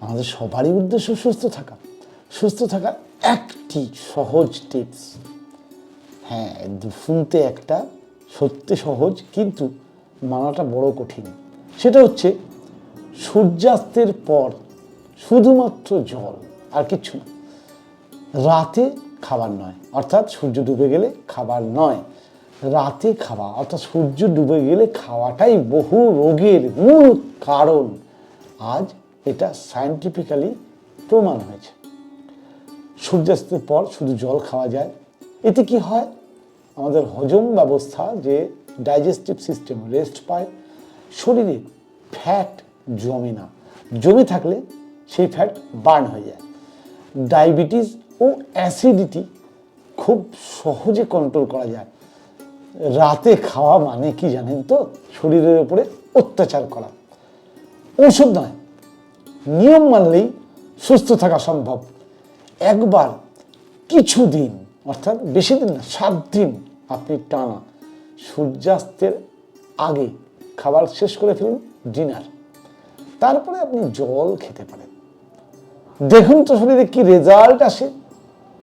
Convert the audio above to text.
আমাদের সবারই উদ্দেশ্য সুস্থ থাকার একটি সহজ টিপস। হ্যাঁ, শুনতে একটা সত্যি সহজ, কিন্তু মানাটা বড় কঠিন। সেটা হচ্ছে সূর্যাস্তের পর শুধুমাত্র জল, আর কিচ্ছু না। রাতে খাবার নয়, অর্থাৎ সূর্য ডুবে গেলে খাবার নয়, রাতে খাওয়া, অর্থাৎ সূর্য ডুবে গেলে খাওয়াটাই বহু রোগের মূল কারণ। আজ এটা সায়েন্টিফিক্যালি প্রমাণ হয়েছে। সূর্যাস্তের পর শুধু জল খাওয়া যায়। এতে কি হয়, আমাদের হজম ব্যবস্থা, যে ডাইজেস্টিভ সিস্টেম রেস্ট পায়, শরীরে ফ্যাট জমে না, জমে থাকলে সেই ফ্যাট বার্ন হয়ে যায়। ডায়াবেটিস ও অ্যাসিডিটি খুব সহজে কন্ট্রোল করা যায়। রাতে খাওয়া মানে কি জানেন তো? শরীরের উপরে অত্যাচার করা। ওষুধ নয়, নিয়ম মানলেই সুস্থ থাকা সম্ভব। একবার কিছুদিন, অর্থাৎ বেশি দিন না, 7 দিন আপনি টানা সূর্যাস্তের আগে খাবার শেষ করে ফেলুন, ডিনার, তারপরে আপনি জল খেতে পারেন। দেখুন তো শরীরে কি রেজাল্ট আসে।